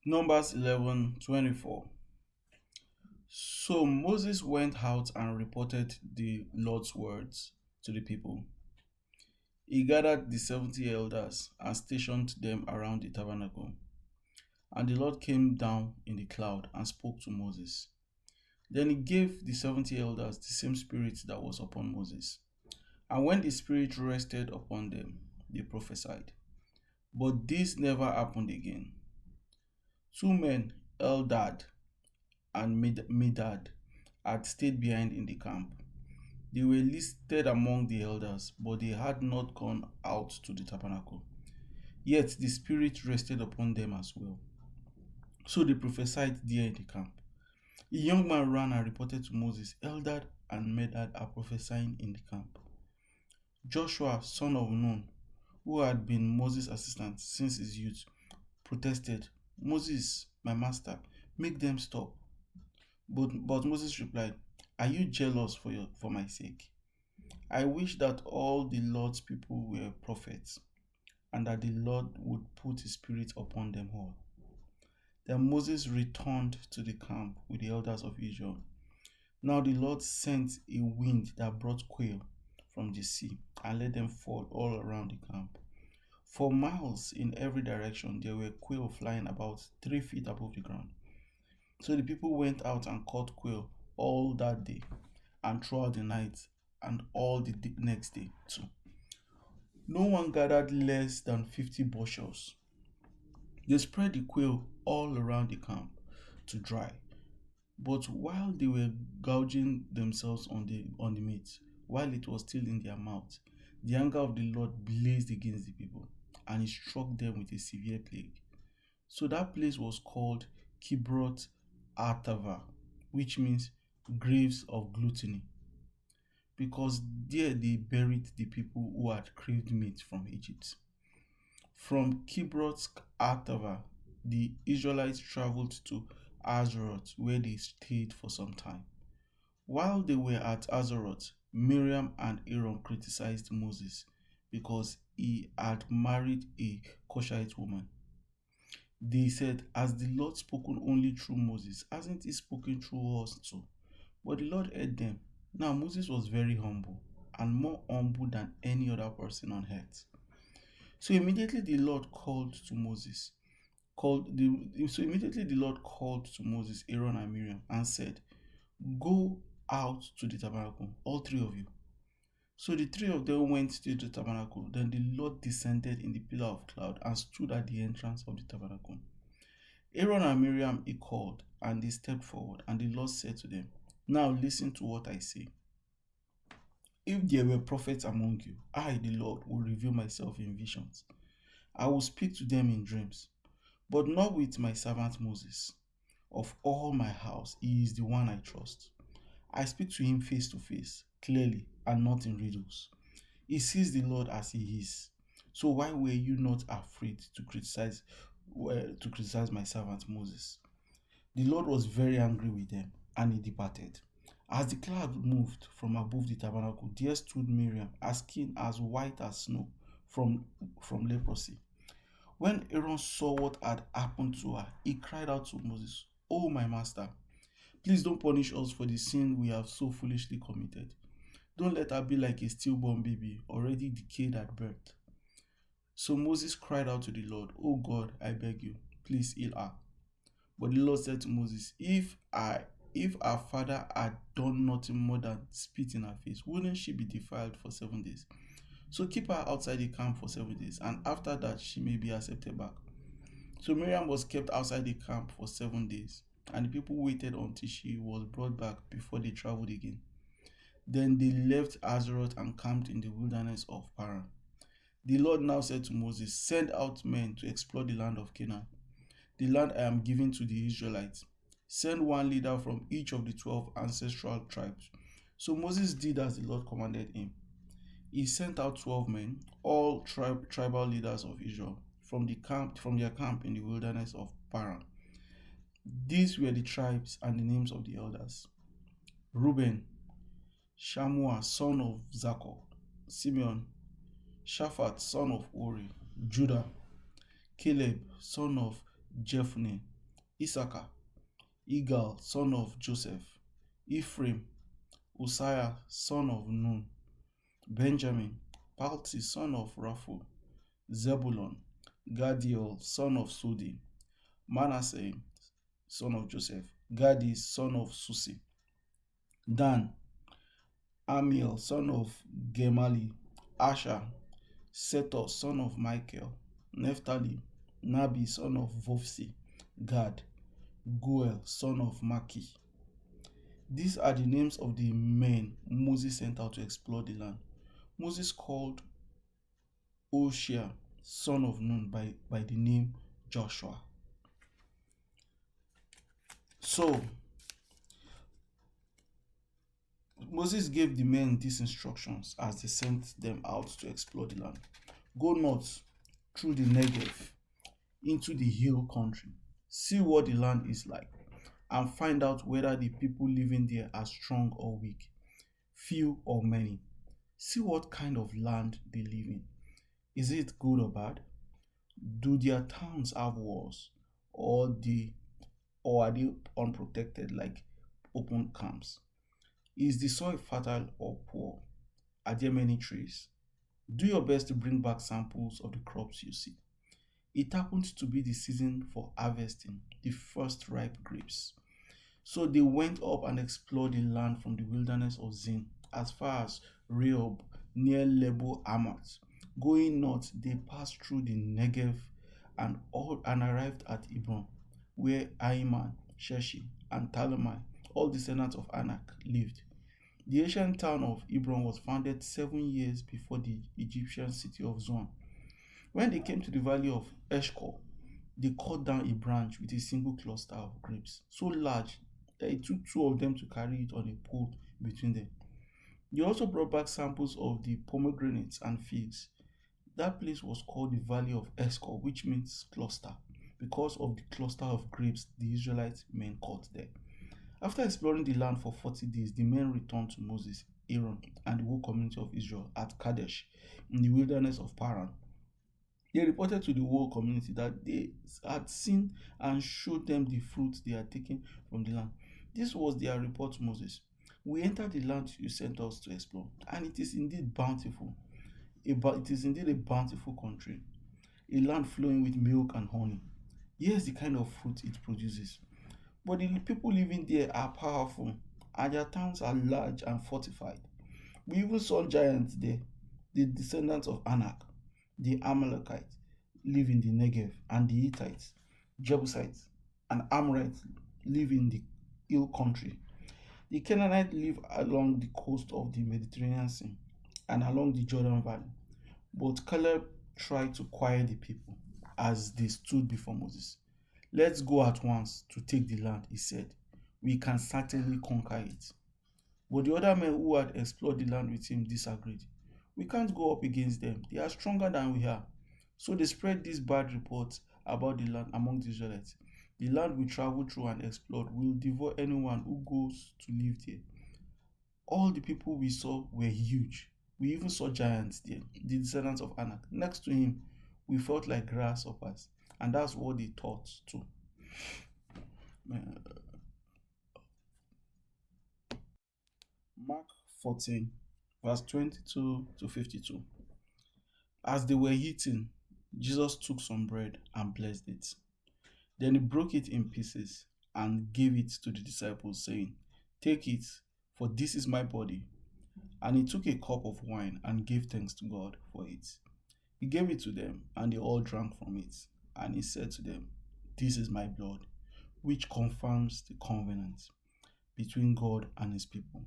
Numbers 11:24. So Moses went out and reported the Lord's words to the people. He gathered the 70 elders and stationed them around the tabernacle. And the Lord came down in the cloud and spoke to Moses. Then he gave the 70 elders the same spirit that was upon Moses. And when the spirit rested upon them, they prophesied. But this never happened again. Two men, Eldad and Medad, had stayed behind in the camp. They were listed among the elders, but they had not gone out to the tabernacle. Yet the Spirit rested upon them as well. So they prophesied there in the camp. A young man ran and reported to Moses, Eldad and Medad are prophesying in the camp. Joshua, son of Nun, who had been Moses' assistant since his youth, protested, Moses, my master, make them stop. But Moses replied, are you jealous for my sake? I wish that all the Lord's people were prophets, and that the Lord would put his spirit upon them all. Then Moses returned to the camp with the elders of Israel. Now the Lord sent a wind that brought quail from the sea and let them fall all around the camp. For miles in every direction there were quail flying about 3 feet above the ground. So the people went out and caught quail all that day and throughout the night and all the next day too. No one gathered less than 50 bushels. They spread the quail all around the camp to dry. But while they were gouging themselves on the meat, while it was still in their mouth, the anger of the Lord blazed against the people, and he struck them with a severe plague. So that place was called Kibroth Artava, which means graves of gluttony, because there they buried the people who had craved meat from Egypt. From Kibroth Artava, the Israelites traveled to Azeroth, where they stayed for some time. While they were at Azeroth, Miriam and Aaron criticized Moses because he had married a Cushite woman. They said, has the Lord spoken only through Moses? Hasn't he spoken through us too? But the Lord heard them. Now Moses was very humble, and more humble than any other person on earth. So immediately the Lord called to Moses, Aaron and Miriam, and said, go out to the tabernacle, all three of you. So the three of them went to the tabernacle. Then the Lord descended in the pillar of cloud and stood at the entrance of the tabernacle. Aaron and Miriam he called, and they stepped forward, and the Lord said to them, now listen to what I say. If there were prophets among you, I, the Lord, will reveal myself in visions. I will speak to them in dreams, but not with my servant Moses. Of all my house, he is the one I trust. I speak to him face to face, clearly, and not in riddles. He sees the Lord as he is. So why were you not afraid to criticize my servant Moses? The Lord was very angry with them, and he departed. As the cloud moved from above the tabernacle, there stood Miriam, her skin as white as snow from leprosy. When Aaron saw what had happened to her, he cried out to Moses, oh my master, please don't punish us for the sin we have so foolishly committed. Don't let her be like a stillborn baby, already decayed at birth. So Moses cried out to the Lord, oh God, I beg you, please heal her. But the Lord said to Moses, if our father had done nothing more than spit in her face, wouldn't she be defiled for 7 days? So keep her outside the camp for 7 days, and after that she may be accepted back. So Miriam was kept outside the camp for 7 days, and the people waited until she was brought back before they traveled again. Then they left Azeroth and camped in the wilderness of Paran. The Lord now said to Moses, send out men to explore the land of Canaan, the land I am giving to the Israelites. Send one leader from each of the 12 ancestral tribes. So Moses did as the Lord commanded him. He sent out 12 men, all tribal leaders of Israel, from their camp in the wilderness of Paran. These were the tribes and the names of the elders: Reuben, Shammua, son of Zaccur; Simeon, Shaphat, son of Ori; Judah, Caleb, son of Jephunneh; Issachar, Igal, son of Joseph, Ephraim, Uzziah, son of Nun, Benjamin, Palti, son of Raphu, Zebulun, Gadiel, son of Sodi, Manasseh, son of Joseph, Gadi, son of Susi, Dan, Amiel, son of Gemali, Asher, Sethor, son of Michael, Naphtali, Nabi, son of Vophsi, Gad, Goel, son of Maki. These are the names of the men Moses sent out to explore the land. Moses called Oshia, son of Nun, by the name Joshua. So, Moses gave the men these instructions as they sent them out to explore the land. Go north through the Negev into the hill country. See what the land is like and find out whether the people living there are strong or weak, few or many. See what kind of land they live in. Is it good or bad? Do their towns have walls, or are they unprotected like open camps? Is the soil fertile or poor? Are there many trees? Do your best to bring back samples of the crops you see. It happened to be the season for harvesting the first ripe grapes. So they went up and explored the land from the wilderness of Zin as far as Rehob near Lebo Hamath. Going north, they passed through the Negev and arrived at Hebron, where Ahiman, Sheshi, and Talmai, all descendants of Anak, lived. The ancient town of Hebron was founded 7 years before the Egyptian city of Zoan. When they came to the valley of Eshcol, they cut down a branch with a single cluster of grapes, so large that it took two of them to carry it on a pole between them. They also brought back samples of the pomegranates and figs. That place was called the Valley of Eshcol, which means cluster, because of the cluster of grapes the Israelite men caught there. After exploring the land for 40 days, the men returned to Moses, Aaron, and the whole community of Israel at Kadesh in the wilderness of Paran. They reported to the whole community that they had seen and showed them the fruit they had taken from the land. This was their report to Moses. We entered the land you sent us to explore, and it is indeed bountiful. It is indeed a bountiful country, a land flowing with milk and honey. Here's the kind of fruit it produces. But the people living there are powerful, and their towns are large and fortified. We even saw giants there, the descendants of Anak, the Amalekites live in the Negev, and the Hittites, Jebusites, and Amorites live in the hill country. The Canaanites live along the coast of the Mediterranean Sea and along the Jordan Valley. But Caleb tried to quiet the people as they stood before Moses. Let's go at once to take the land, he said. We can certainly conquer it. But the other men who had explored the land with him disagreed. We can't go up against them. They are stronger than we are. So they spread these bad reports about the land among the Israelites. The land we travel through and explored will devour anyone who goes to live there. All the people we saw were huge. We even saw giants there, the descendants of Anak. Next to him, we felt like grasshoppers. And that's what they thought too. Mark 14, verse 22 to 52. As they were eating, Jesus took some bread and blessed it. Then he broke it in pieces and gave it to the disciples, saying, Take it, for this is my body. And he took a cup of wine and gave thanks to God for it. He gave it to them, and they all drank from it. And he said to them, This is my blood, which confirms the covenant between God and his people.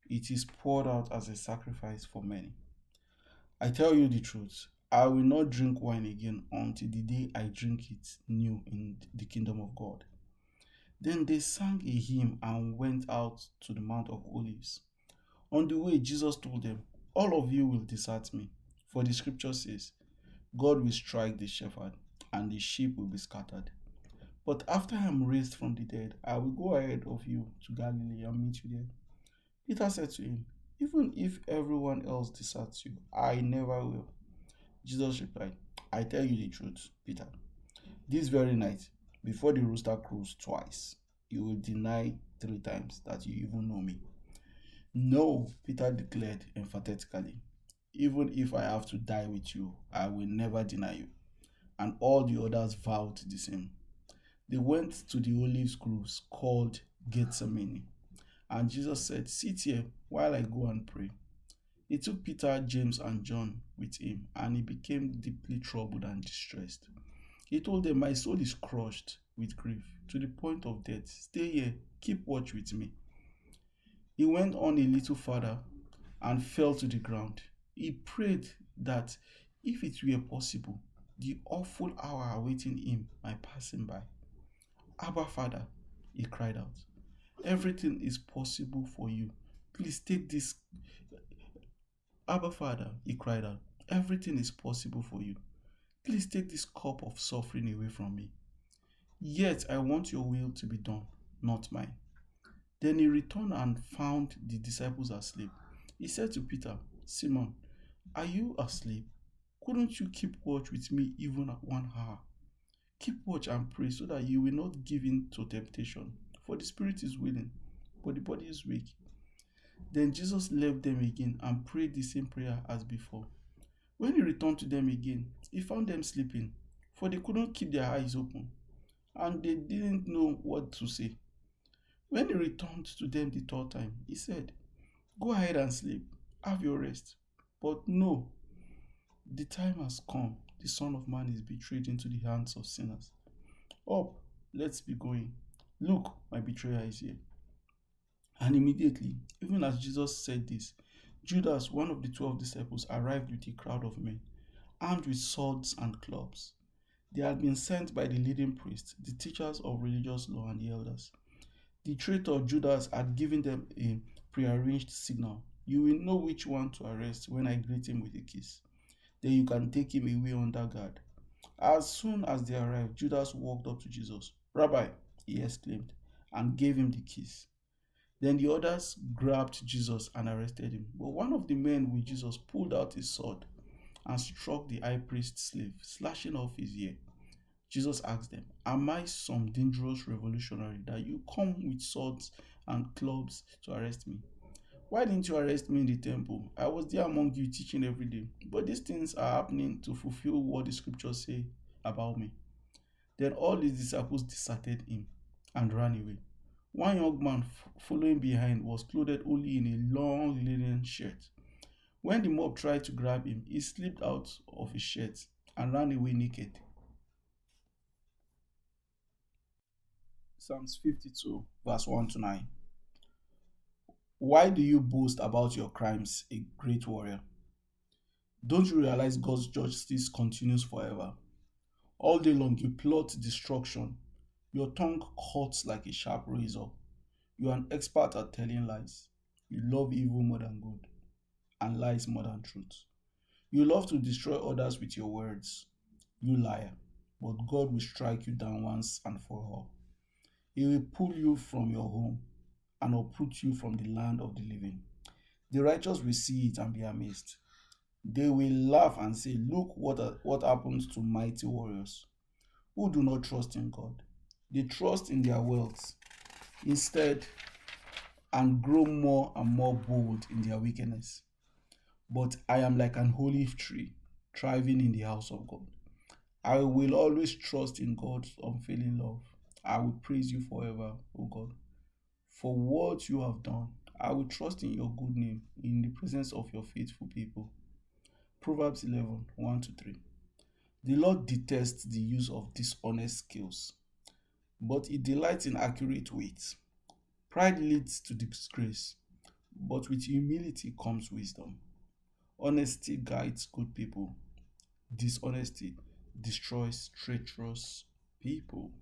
It is poured out as a sacrifice for many. I tell you the truth, I will not drink wine again until the day I drink it new in the kingdom of God. Then they sang a hymn and went out to the Mount of Olives. On the way, Jesus told them, All of you will desert me, for the scripture says, God will strike the shepherd, and the sheep will be scattered. But after I am raised from the dead, I will go ahead of you to Galilee and meet you there. Peter said to him, Even if everyone else deserts you, I never will. Jesus replied, I tell you the truth, Peter. This very night, Before the rooster crows twice, you will deny 3 times that you even know me. No, Peter declared emphatically. Even if I have to die with you, I will never deny you. And all the others vowed the same. They went to the olive groves called Gethsemane. And Jesus said, "Sit here while I go and pray." He took Peter, James, and John with him, and he became deeply troubled and distressed. He told them, "My soul is crushed with grief to the point of death. Stay here, keep watch with me." He went on a little further and fell to the ground. He prayed that if it were possible, the awful hour awaiting him might pass him by. "Abba, Father," he cried out, "everything is possible for you. Please take this." "Abba, Father," he cried out, "everything is possible for you. Please take this cup of suffering away from me. Yet I want your will to be done, not mine." Then he returned and found the disciples asleep. He said to Peter, "Simon, are you asleep? Couldn't you keep watch with me even 1 hour? Keep watch and pray so that you will not give in to temptation. For the spirit is willing, but the body is weak." Then Jesus left them again and prayed the same prayer as before. When he returned to them again, he found them sleeping, for they couldn't keep their eyes open, and they didn't know what to say. When he returned to them the third time, he said, "Go ahead and sleep, have your rest." But no, the time has come. The Son of Man is betrayed into the hands of sinners. Up, let's be going. Look, my betrayer is here. And immediately, even as Jesus said this, Judas, one of the 12 disciples, arrived with a crowd of men, armed with swords and clubs. They had been sent by the leading priests, the teachers of religious law, and the elders. The traitor Judas had given them a prearranged signal. "You will know which one to arrest when I greet him with a kiss. Then you can take him away under guard." As soon as they arrived, Judas walked up to Jesus. "Rabbi," he exclaimed, and gave him the kiss. Then the others grabbed Jesus and arrested him. But one of the men with Jesus pulled out his sword and struck the high priest's slave, slashing off his ear. Jesus asked them, "Am I some dangerous revolutionary that you come with swords and clubs to arrest me? Why didn't you arrest me in the temple? I was there among you teaching every day. But these things are happening to fulfill what the scriptures say about me." Then all his disciples deserted him and ran away. One young man following behind was clothed only in a long linen shirt. When the mob tried to grab him, he slipped out of his shirt and ran away naked. Psalms 52, verse 1 to 9. Why do you boast about your crimes, a great warrior? Don't you realize God's justice continues forever? All day long you plot destruction. Your tongue cuts like a sharp razor. You are an expert at telling lies. You love evil more than good, and lies more than truth. You love to destroy others with your words. You liar. But God will strike you down once and for all. He will pull you from your home and uproot you from the land of the living. The righteous will see it and be amazed. They will laugh and say, "Look what happens to mighty warriors who do not trust in God. They trust in their wealth instead and grow more and more bold in their wickedness. But I am like an olive tree thriving in the house of God. I will always trust in God's unfailing love. I will praise you forever, O God, for what you have done. I will trust in your good name in the presence of your faithful people." Proverbs 11, 1 to 3. The Lord detests the use of dishonest skills, but he delights in accurate weight. Pride leads to disgrace, but with humility comes wisdom. Honesty guides good people. Dishonesty destroys treacherous people.